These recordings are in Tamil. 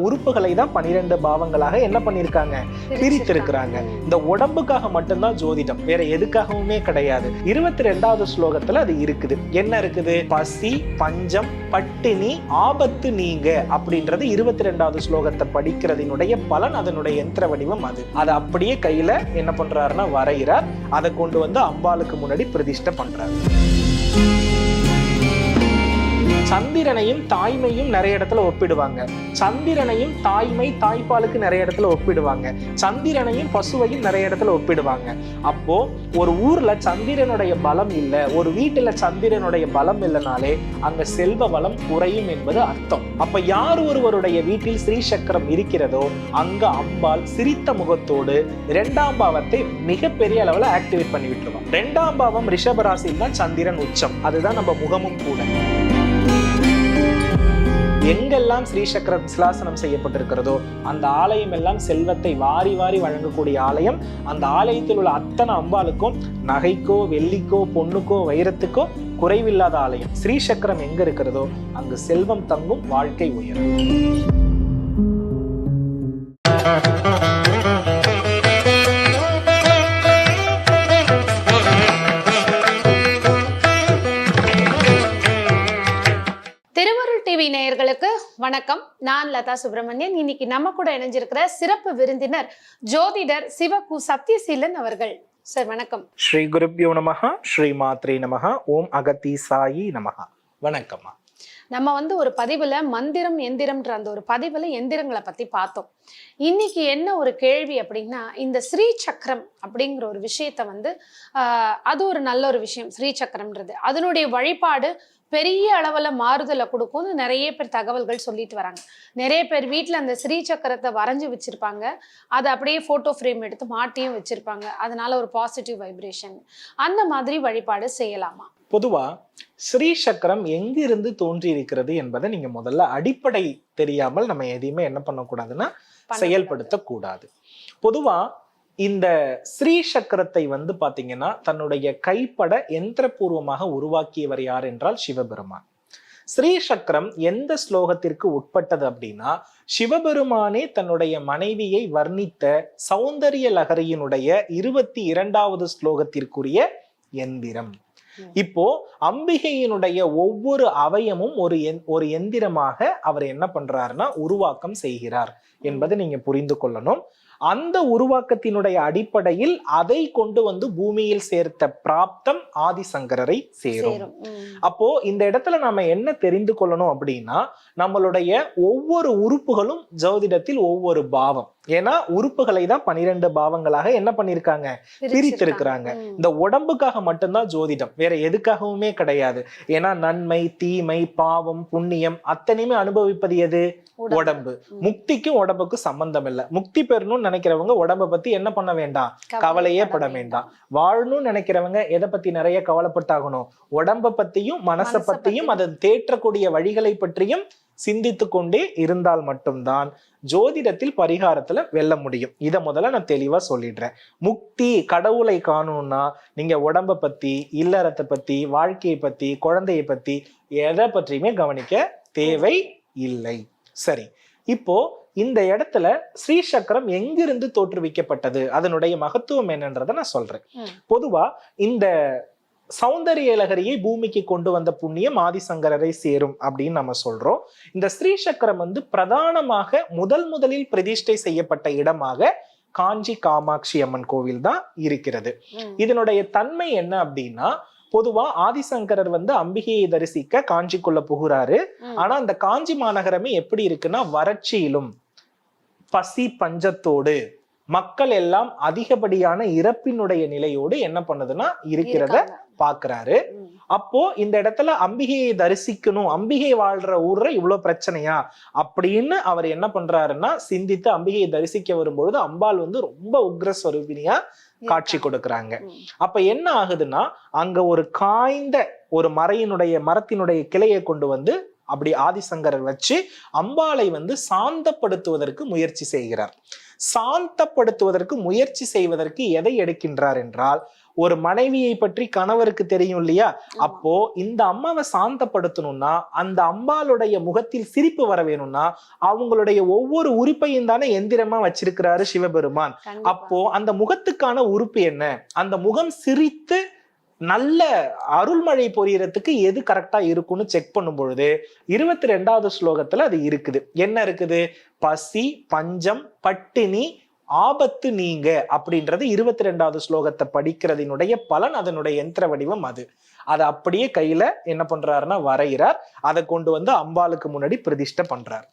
உறுப்புகளை தான் 12 பாவங்களாக என்ன பண்ணிருக்காங்க, பிரித்திருக்கிறாங்க. இந்த உடம்புக்காக மட்டும்தான் ஜோதிடம், வேற எதுக்காகவுமே கிடையாது. 22வது ஸ்லோகத்துல அது இருக்குது. என்ன இருக்குது? பசி, பஞ்சம், பட்டினி, ஆபத்து நீங்க அப்படின்றது 22வது ஸ்லோகத்தை படிக்கிறதினுடைய பலன், அதனுடைய யந்திர வடிவம் அது. அதை அப்படியே கையில என்ன பண்றாருன்னா வரைகிறார். அதை கொண்டு வந்து அம்பாளுக்கு முன்னாடி பிரதிஷ்டை பண்றாரு. சந்திரனையும் தாய்மையும் நிறைய இடத்துல ஒப்பிடுவாங்க. சந்திரனையும் தாய்மை தாய்ப்பாலுக்கு நிறைய இடத்துல ஒப்பிடுவாங்க. சந்திரனையும் பசுவையும் நிறைய இடத்துல ஒப்பிடுவாங்க. அப்போ ஒரு ஊர்ல சந்திரனுடைய பலம் இல்லை, ஒரு வீட்டுல சந்திரனுடைய பலம் இல்லைனாலே அங்க செல்வ வளம் குறையும் என்பது அர்த்தம். அப்ப யார் ஒருவருடைய வீட்டில் ஸ்ரீ சக்கரம் இருக்கிறதோ அங்க அம்பாள் சிரித்த முகத்தோடு 2ஆம் பாவத்தை மிகப்பெரிய அளவுல ஆக்டிவேட் பண்ணி விட்டுருவோம். 2ஆம் பாவம் ரிஷபராசியில் தான் சந்திரன் உச்சம், அதுதான் நம்ம முகமும் கூட. எங்கெல்லாம் ஸ்ரீ சக்கர விஸ்லாசனம் செய்யப்பட்டிருக்கிறதோ அந்த ஆலயம் எல்லாம் செல்வத்தை வாரி வாரி வழங்கக்கூடிய ஆலயம். அந்த ஆலயத்தில் உள்ள அத்தனை அம்பாளுக்கும் நகைக்கோ வெள்ளிக்கோ பொண்ணுக்கோ வைரத்துக்கோ குறைவில்லாத ஆலயம். ஸ்ரீ சக்கரம் எங்க இருக்கிறதோ அங்கு செல்வம் தங்கும், வாழ்க்கை உயரும். நேயர்களுக்கு வணக்கம். நான் லதா சுப்பிரமணியன். இன்னைக்கு நம்ம கூட இணைஞ்சிருக்கிற சிறப்பு விருந்தினர் ஜோதிடர் சிவகு சத்யசீலன் அவர்கள். சார் வணக்கம். ஸ்ரீ குருப்யோ நமஹ, ஸ்ரீ மாத்ரே நமஹ, ஓம் அகத்தீசாயி நமஹ. வணக்கம்மா. நம்ம ஒரு பதிவுல மந்திரம் எந்திரம்ன்ற அந்த ஒரு பதிவுல எந்திரங்களை பத்தி பார்த்தோம். இன்னைக்கு என்ன ஒரு கேள்வி அப்படின்னா, இந்த ஸ்ரீ சக்கரம் அப்படிங்கிற ஒரு விஷயத்த அது ஒரு நல்ல ஒரு விஷயம். ஸ்ரீ சக்கரம்ன்றது அதனுடைய வழிபாடு பெரிய அளவுல மாறுதலை கொடுக்கும்னு நிறைய பேர் தகவல்கள் சொல்லிட்டு வராங்க. நிறைய பேர் வீட்டுல அந்த ஸ்ரீ சக்கரத்தை வரைஞ்சு வச்சிருப்பாங்க, அதை அப்படியே போட்டோ ஃப்ரேம் எடுத்து மாட்டியும் வச்சிருப்பாங்க. அதனால ஒரு பாசிட்டிவ் வைப்ரேஷன். அந்த மாதிரி வழிபாடு செய்யலாமா? பொதுவா ஸ்ரீ சக்கரம் எங்கிருந்து தோன்றி இருக்கிறது என்பதை நீங்க முதல்ல அடிப்படை தெரியாமல் நம்ம எதையுமே என்ன பண்ணக்கூடாதுன்னா செயல்படுத்தக்கூடாது. பொதுவா இந்த ஸ்ரீ சக்கரத்தை பாத்தீங்கன்னா தன்னுடைய கைப்பட யந்திரபூர்வமாக உருவாக்கியவர் யார் என்றால் சிவபெருமான். ஸ்ரீ சக்கரம் எந்த ஸ்லோகத்திற்கு உட்பட்டது அப்படின்னா, சிவபெருமானே தன்னுடைய மனைவியை வர்ணித்த சௌந்தரிய லகரியினுடைய 22வது ஸ்லோகத்திற்குரிய எந்திரம். இப்போ அம்பிகையினுடைய ஒவ்வொரு அவயமும் ஒரு எந்திரமாக அவர் என்ன பண்றாருன்னா உருவாக்கம் செய்கிறார் என்பதை நீங்க புரிந்து கொள்ளணும். அந்த உருவாக்கத்தினுடைய அடிப்படையில் அதை கொண்டு பூமியில் சேர்த்த பிராப்தம் ஆதிசங்கரரை சேரும். அப்போ இந்த இடத்துல நாம என்ன தெரிந்து கொள்ளணும் அப்படின்னா, நம்மளுடைய ஒவ்வொரு உறுப்புகளும் ஜோதிடத்தில் ஒவ்வொரு பாவம். ஏன்னா உறுப்புகளை தான் 12 பாவங்களாக என்ன பண்ணிருக்காங்க, பிரித்திருக்கிறாங்க. இந்த உடம்புக்காக மட்டும்தான் ஜோதிடம், வேற எதுக்காகவுமே கிடையாது. ஏன்னா நன்மை தீமை பாவம் புண்ணியம் அத்தனையுமே அனுபவிப்பது எது? உடம்பு. முக்திக்கும் உடம்புக்கும் சம்பந்தம் இல்லை. முக்தி பெறணும்னு நினைக்கிறவங்க உடம்பை பத்தி என்ன பண்ண வேண்டாம், கவலையே பட வேண்டாம். வாழணும்னு நினைக்கிறவங்க எதை பத்தி நிறைய கவலைப்பட்டாகணும், உடம்பை பத்தியும் மனசை பத்தியும் அதை தேற்றக்கூடிய வழிகளை பற்றியும் சிந்தித்து கொண்டே இருந்தால் மட்டும்தான் ஜோதிடத்தில் பரிகாரத்துல வெல்ல முடியும். இதை முதல்ல நான் தெளிவா சொல்லிடுறேன். முக்தி கடவுளை காணணும்னா நீங்க உடம்பை பத்தி, இல்லறத்தை பத்தி, வாழ்க்கையை பத்தி, குழந்தையை பத்தி எதை பற்றியுமே கவனிக்க தேவை இல்லை. சரி, இப்போ இந்த இடத்துல ஸ்ரீ சக்கரம் எங்கிருந்து தோற்றுவிக்கப்பட்டது, அதனுடைய மகத்துவம் என்னன்றதை நான் சொல்றேன். பொதுவா இந்த சௌந்தரிய லகரியை பூமிக்கு கொண்டு வந்த புண்ணியம் ஆதிசங்கரரை சேரும் அப்படின்னு நம்ம சொல்றோம். இந்த ஸ்ரீ சக்கரம் பிரதானமாக முதலில் பிரதிஷ்டை செய்யப்பட்ட இடமாக காஞ்சி காமாட்சி அம்மன் கோவில் தான் இருக்கிறது. இதனுடைய தன்மை என்ன அப்படின்னா, பொதுவா ஆதிசங்கரர் அம்பிகையை தரிசிக்க காஞ்சிக்குள்ள புகுறாரு. ஆனா அந்த காஞ்சி மாநகரமே எப்படி இருக்குன்னா வறட்சியிலும் பசி பஞ்சத்தோடு மக்கள் எல்லாம் அதிகப்படியான இறப்பினுடைய நிலையோடு என்ன பண்ணுதுன்னா இருக்கிறத பாக்குறாரு. அப்போ இந்த இடத்துல அம்பிகையை தரிசிக்கணும், அம்பிகை வாழ்ற ஊர்ல இவ்வளவு பிரச்சனையா அப்படின்னு அவர் என்ன பண்றாருன்னா சிந்தித்து அம்பிகையை தரிசிக்க வரும்பொழுது அம்பாள் ரொம்ப உக்ரஸ்வரூபினியா காட்சி கொடுக்கறாங்க. அப்ப என்ன ஆகுதுன்னா, அங்க ஒரு காய்ந்த ஒரு மரத்தினுடைய கிளையை கொண்டு அப்படி ஆதிசங்கரர் வச்சு அம்பாளை சாந்தப்படுத்துவதற்கு முயற்சி செய்கிறார். சாந்தப்படுத்துவதற்கு முயற்சி செய்வதற்கு எதை எடுக்கின்றார் என்றால், ஒரு மனைவியை பற்றி கணவருக்கு தெரியும் இல்லையா? அப்போ இந்த அம்மாவை சாந்தப்படுத்தணும்னா, அந்த அம்பாளுடைய முகத்தில் சிரிப்பு வர வேணும்னா, அவங்களுடைய ஒவ்வொரு உறுப்பையும் தானே எந்திரமா வச்சிருக்கிறாரு சிவபெருமான். அப்போ அந்த முகத்துக்கான உறுப்பு என்ன? அந்த முகம் சிரித்து நல்ல அருள்மழை பொழியறதுக்கு எது கரெக்டா இருக்கும்னு செக் பண்ணும் பொழுது 22வது ஸ்லோகத்துல அது இருக்குது. என்ன இருக்குது? பசி, பஞ்சம், பட்டினி, ஆபத்து நீங்க அப்படின்றது 22வது ஸ்லோகத்தை படிக்கிறதினுடைய பலன், அதனுடைய யந்திர வடிவம் அது. அதை அப்படியே கையில என்ன பண்றாருன்னா வரைகிறார். அதை கொண்டு வந்து அம்பாளுக்கு முன்னாடி பிரதிஷ்டை பண்றார்.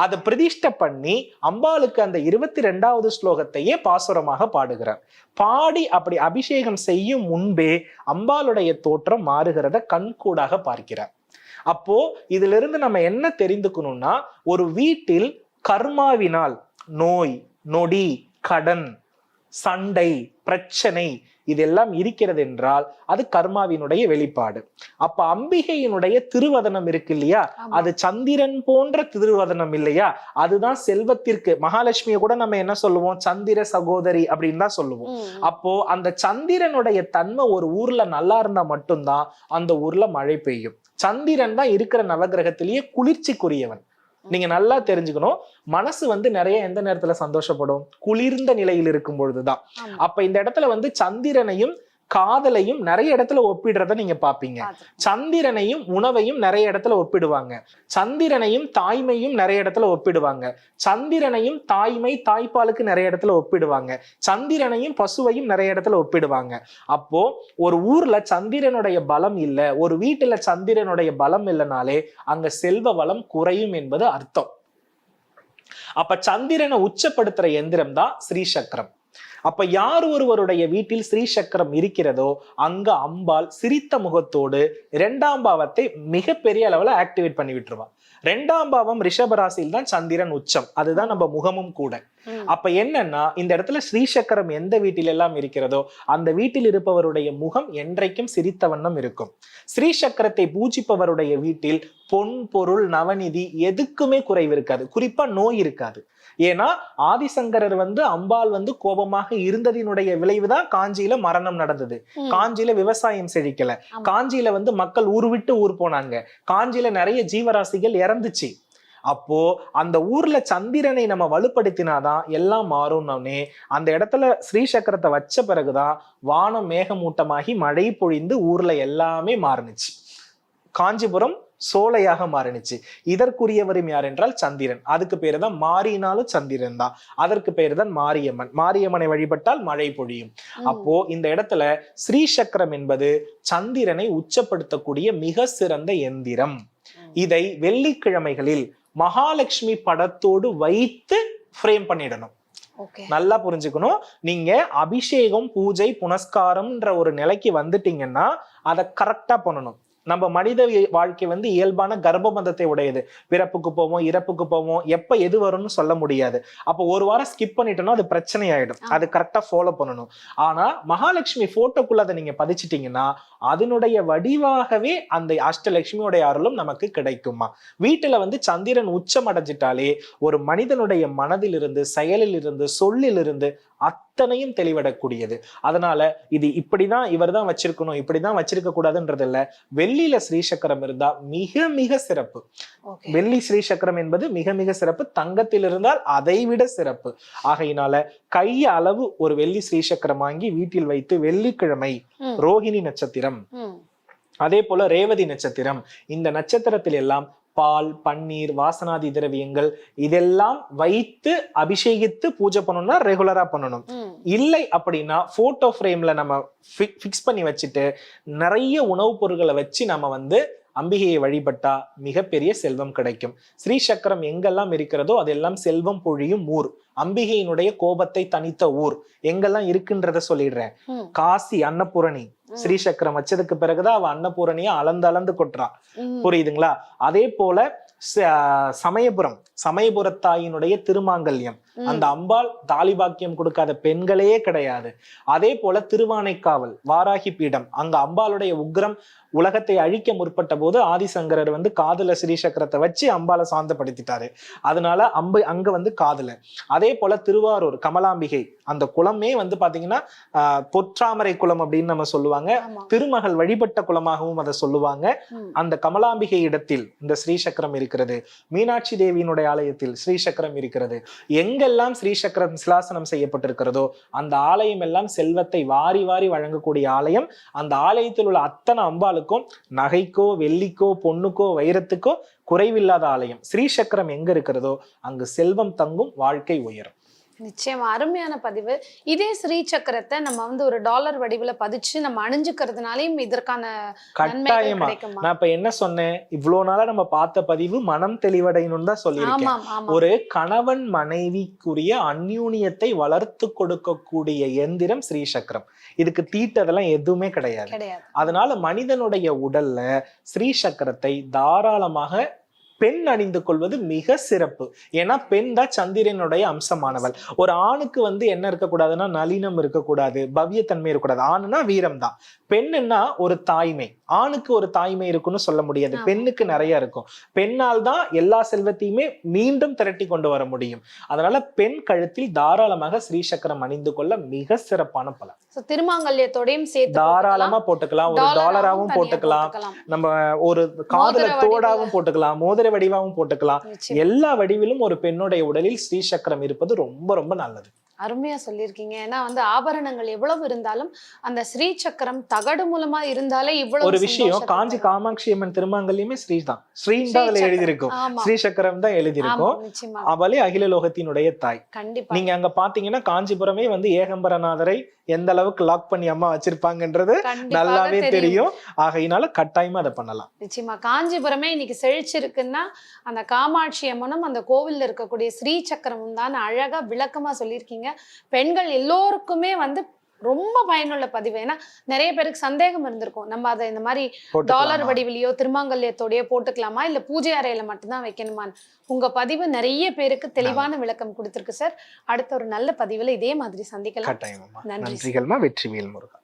அதை பிரதிஷ்டை பண்ணி அம்பாளுக்கு அந்த 22வது ஸ்லோகத்தையே பாசுரமாக பாடுகிறார். பாடி அப்படி அபிஷேகம் செய்யும் முன்பே அம்பாளுடைய தோற்றம் மாறுகிறத கண்கூடாக பார்க்கிறார். அப்போ இதுல இருந்து நம்ம என்ன தெரிந்துக்கணும்னா, ஒரு வீட்டில் கர்மாவினால் நோய், நொடி, கடன், சண்டை, பிரச்சனை இதெல்லாம் இருக்கிறது என்றால் அது கர்மாவினுடைய வெளிப்பாடு. அப்ப அம்பிகையினுடைய திருவதனம் இருக்கு இல்லையா, அது சந்திரன் போன்ற திருவதனம் இல்லையா? அதுதான் செல்வத்திற்கு. மகாலட்சுமியை கூட நம்ம என்ன சொல்லுவோம்? சந்திர சகோதரி அப்படின்னு தான் சொல்லுவோம். அப்போ அந்த சந்திரனுடைய தன்மை ஒரு ஊர்ல நல்லா இருந்தா மட்டும்தான் அந்த ஊர்ல மழை பெய்யும். சந்திரன் தான் இருக்கிற நவகிரகத்திலேயே குளிர்ச்சிக்குரியவன். நீங்க நல்லா தெரிஞ்சுக்கணும், மனசு நிறைய எந்த நேரத்துல சந்தோஷப்படும்? குளிர்ந்த நிலையில் இருக்கும் பொழுதுதான். அப்ப இந்த இடத்துல சந்திரனையும் காதலையும் நிறைய இடத்துல ஒப்பிடுறத நீங்க பாப்பீங்க. சந்திரனையும் உணவையும் நிறைய இடத்துல ஒப்பிடுவாங்க. சந்திரனையும் தாய்மையும் நிறைய இடத்துல ஒப்பிடுவாங்க. சந்திரனையும் தாய்மை, தாய்ப்பாலுக்கு நிறைய இடத்துல ஒப்பிடுவாங்க. சந்திரனையும் பசுவையும் நிறைய இடத்துல ஒப்பிடுவாங்க. அப்போ ஒரு ஊர்ல சந்திரனுடைய பலம் இல்ல, ஒரு வீட்டுல சந்திரனுடைய பலம் இல்லைனாலே அங்க செல்வ வளம் குறையும் என்பது அர்த்தம். அப்ப சந்திரனை உச்சப்படுத்துற எந்திரம் தான் ஸ்ரீசக்கரம். அப்ப யார் ஒருவருடைய வீட்டில் ஸ்ரீசக்கரம் இருக்கிறதோ அங்க அம்பாள் சிரித்த முகத்தோடு 2ஆம் பாவத்தை மிகப்பெரிய அளவுல ஆக்டிவேட் பண்ணி விட்டுருவா. 2ஆம் பாவம் ரிஷபராசியில் தான் சந்திரன் உச்சம், அதுதான் நம்ம முகமும் கூட. அப்ப என்னன்னா, இந்த இடத்துல ஸ்ரீசக்கரம் எந்த வீட்டில் எல்லாம் இருக்கிறதோ அந்த வீட்டில் இருப்பவருடைய முகம் என்றைக்கும் சிரித்த வண்ணம் இருக்கும். ஸ்ரீசக்கரத்தை பூஜிப்பவருடைய வீட்டில் பொன், பொருள், நவநிதி எதுக்குமே குறைவு இருக்காது. குறிப்பா நோய் இருக்காது. ஏன்னா ஆதிசங்கரர் அம்பாள் கோபமாக இருந்ததினுடைய விளைவுதான் காஞ்சியில மரணம் நடந்தது. காஞ்சியில விவசாயம் செழிக்கல. காஞ்சியில மக்கள் ஊர் விட்டு ஊர் போனாங்க. காஞ்சியில நிறைய ஜீவராசிகள் இறந்துச்சு. அப்போ அந்த ஊர்ல சந்திரனை நம்ம வலுப்படுத்தினாதான் எல்லாம் மாறும்னே அந்த இடத்துல ஸ்ரீசக்கரத்தை வச்ச பிறகுதான் வானம் மேகமூட்டமாகி மழை பொழிந்து ஊர்ல எல்லாமே மாறுனுச்சு. காஞ்சிபுரம் சோலையாக மாறினுச்சு. இதற்குரியவரும் யார் என்றால் சந்திரன். அதுக்கு பேரு தான் மாறினாலும் சந்திரன் தான். அதற்கு பேரு தான் மாரியம்மன். மாரியம்மனை வழிபட்டால் மழை பொழியும். அப்போ இந்த இடத்துல ஸ்ரீசக்கரம் என்பது சந்திரனை உச்சப்படுத்தக்கூடிய மிக சிறந்த எந்திரம். இதை வெள்ளிக்கிழமைகளில் மகாலட்சுமி படத்தோடு வைத்து ஃப்ரேம் பண்ணிடணும். நல்லா புரிஞ்சுக்கணும். நீங்க அபிஷேகம், பூஜை, புனஸ்காரம்ன்ற ஒரு நிலைக்கு வந்துட்டீங்கன்னா அதை கரெக்டா பண்ணணும். நம்ம மனித வாழ்க்கை இயல்பான கர்ப்பபந்தத்தை உடையது. பிறப்புக்கு போவோம், இறப்புக்கு போவோம், எப்ப எது வரும்னு சொல்ல முடியாது. அப்போ ஒரு வாரம் ஸ்கிப் பண்ணிட்டோம்னா அது பிரச்சனை ஆயிடும். அது கரெக்டா ஃபாலோ பண்ணணும். ஆனா மகாலட்சுமி போட்டோக்குள்ள அதை நீங்க பதிச்சிட்டீங்கன்னா அதனுடைய வடிவாகவே அந்த அஷ்டலட்சுமியோடைய அருளும் நமக்கு கிடைக்குமா. வீட்டுல சந்திரன் உச்சம் அடைஞ்சிட்டாலே ஒரு மனிதனுடைய மனதிலிருந்து, செயலிலிருந்து, சொல்லிலிருந்து அத்தனையும் தெளிவிடக்கூடியது. அதனால இது இப்படிதான் இவர் தான் வச்சிருக்கணும், இப்படிதான் வச்சிருக்க கூடாதுன்றது இல்ல. வெள்ளியில ஸ்ரீசக்கரம் இருந்தா மிக மிக சிறப்பு. வெள்ளி ஸ்ரீசக்கரம் என்பது மிக மிக சிறப்பு. தங்கத்தில் இருந்தால் அதை விட சிறப்பு. ஆகையினால கைய அளவு ஒரு வெள்ளி ஸ்ரீசக்கரம் வாங்கி வீட்டில் வைத்து வெள்ளிக்கிழமை ரோஹிணி நட்சத்திரம், அதே போல ரேவதி நட்சத்திரம், இந்த நட்சத்திரத்தில் எல்லாம் பால், பன்னீர், வாசனாதி திரவியங்கள் இதெல்லாம் வைத்து அபிஷேகித்து பூஜை பண்ணணும்னா ரெகுலரா பண்ணணும். இல்லை அப்படின்னா போட்டோ ஃப்ரேம்ல நம்ம ஃபிக்ஸ் பண்ணி வச்சுட்டு நிறைய உணவுப் பொருட்களை வச்சு நம்ம அம்பிகையை வழிபட்டா மிகப்பெரிய செல்வம் கிடைக்கும். ஸ்ரீசக்கரம் எங்கெல்லாம் இருக்கிறதோ அதெல்லாம் செல்வம் பொழியும் ஊர். அம்பிகையினுடைய கோபத்தை தனித்த ஊர் எங்கெல்லாம் இருக்குன்றத சொல்லிடுறேன். காசி அன்னபூரணி ஸ்ரீசக்கரம் வச்சதுக்கு பிறகுதான் அவ அன்னபூரணியா அளந்து கொட்டுறா. புரியுதுங்களா? அதே போல சமயபுரத்தாயினுடைய திருமாங்கல்யம், அந்த அம்பாள் தாலிபாக்கியம் கொடுக்காத பெண்களே கிடையாது. அதே போல திருவானைக்காவல் வாராகி பீடம், அங்க அம்பாளுடைய உக்ரம் உலகத்தை அழிக்க முற்பட்ட போது ஆதிசங்கரர் காதுல ஸ்ரீசக்கரத்தை வச்சு அம்பாளை சாந்தப்படுத்திட்டாரு. அதனால அங்க காதுல. அதே அதே போல திருவாரூர் கமலாம்பிகை அந்த குளமே வந்து பாத்தீங்கன்னா பொற்றாமரை குளம் அப்படின்னு நம்ம சொல்லுவாங்க. ஆமா. திருமகள் வழிபட்ட குளமாகவும் அதை சொல்லுவாங்க. ம். அந்த கமலாம்பிகை இடத்தில் இந்த ஸ்ரீசக்கரம் இருக்கிறது. மீனாட்சி தேவியினுடைய ஆலயத்தில் ஸ்ரீசக்கரம் இருக்கிறது. எங்கெல்லாம் ஸ்ரீசக்கரம் சிலாசனம் செய்யப்பட்டிருக்கிறதோ அந்த ஆலயம் எல்லாம் செல்வத்தை வாரி வாரி வழங்கக்கூடிய ஆலயம். அந்த ஆலயத்தில் உள்ள அத்தனை அம்பாளுக்கும் நகைக்கோ வெள்ளிக்கோ பொண்ணுக்கோ வைரத்துக்கோ குறைவில்லாத ஆலயம். ஸ்ரீசக்கரம் எங்க இருக்கிறதோ அங்கு செல்வம் தங்கும், வாழ்க்கை உயரும். நிச்சயமா அருமையான பதிவு. இதே ஸ்ரீ சக்கரத்தை நம்ம வந்து ஒரு டாலர் வடிவுல பதிச்சு நம்ம அணிஞ்சுக்கிறதுனாலையும் இதற்கான நன்மைகள் கட்டாயமா. கிடைக்குமா? நான் இப்ப என்ன சொன்னேன், இவ்வளவு நாளா நம்ம பார்த்த பதிவு மனம் தெளிவடையணும்னு தான் சொல்லியிருக்கேன். ஆமாம் ஆமா. ஒரு கணவன் மனைவிக்குரிய அந்யூன்யத்தை வளர்த்து கொடுக்கக்கூடிய எந்திரம் ஸ்ரீசக்கரம். இதுக்கு தீட்டதெல்லாம் எதுவுமே கிடையாது. கிடையாது. அதனால மனிதனுடைய உடல்ல ஸ்ரீசக்கரத்தை தாராளமாக பெண் அணிந்து கொள்வது மிக சிறப்பு. ஏன்னா பெண் தான் சந்திரனுடைய அம்சமானவள். ஒரு ஆணுக்கு வந்து என்ன இருக்கக்கூடாதுன்னா நளினம் இருக்கக்கூடாது, பவ்யத்தன்மை இருக்கக்கூடாது. ஆணுனா வீரம் தான். பெண்ணுன்னா ஒரு தாய்மை. ஆணுக்கு ஒரு தாய்மை இருக்குன்னு சொல்ல முடியாது, பெண்ணுக்கு நிறைய இருக்கும். பெண்ணால் தான் எல்லா செல்வத்தையுமே மீண்டும் திரட்டி கொண்டு வர முடியும். அதனால பெண் கழுத்தில் தாராளமாக ஸ்ரீசக்கரம் அணிந்து கொள்ள மிக சிறப்பான பலன். திருமாங்கல்யத்தோடையும் சேர்த்து தாராளமா போட்டுக்கலாம், ஒரு டாலராவும் போட்டுக்கலாம், நம்ம ஒரு காதுல தோடாவும் போட்டுக்கலாம், மோதிர வடிவாவும் போட்டுக்கலாம். எல்லா வடிவிலும் ஒரு பெண்ணுடைய உடலில் ஸ்ரீசக்கரம் இருப்பது ரொம்ப ரொம்ப நல்லது. அருமையா சொல்லியிருக்கீங்க. ஏன்னா வந்து ஆபரணங்கள் எவ்வளவு இருந்தாலும் அந்த ஸ்ரீ சக்கரம் தகடு மூலமா இருந்தாலே இவ்வளவு ஒரு விஷயம், காஞ்சி காமாட்சி அம்மன் திருமங்கல்யமே ஸ்ரீ தான். ஸ்ரீன் தான் அதுல எழுதியிருக்கும், ஸ்ரீசக்கரம் தான் எழுதியிருக்கும். அவளே அகில லோகத்தினுடைய தாய். கண்டிப்பா. நீங்க அங்க பாத்தீங்கன்னா காஞ்சிபுரமே வந்து ஏகம்பரநாதரை எந்த அளவுக்கு லாக் பண்ணி அம்மா வச்சிருப்பாங்கன்றது நல்லாவே தெரியும். ஆகையினால கட்டாயமா அதை பண்ணலாம். நிச்சயமா காஞ்சிபுரமே இன்னைக்கு செழிச்சிருக்குன்னா அந்த காமாட்சி அம்மனும் அந்த கோவில்ல இருக்கக்கூடிய ஸ்ரீ சக்கரமும் தான் அழகா விளக்கமா சொல்லியிருக்கீங்க. பெண்கள் எல்லோருக்குமே வந்து ரொம்ப பயனுள்ள பதிவு. ஏன்னா நிறைய பேருக்கு சந்தேகம் இருந்திருக்கும், நம்ம அதை இந்த மாதிரி டாலர் வடிவிலையோ திருமாங்கல்யத்தோடய போட்டுக்கலாமா இல்ல பூஜை அறையில மட்டும்தான் வைக்கணுமான்னு உங்க பதிவு நிறைய பேருக்கு தெளிவான விளக்கம் கொடுத்திருக்கு சார். அடுத்த ஒரு நல்ல பதிவுல இதே மாதிரி சந்திக்கலாம். கட்டாயமா. நன்றிகள்மா. வெற்றிவேல் முருகா.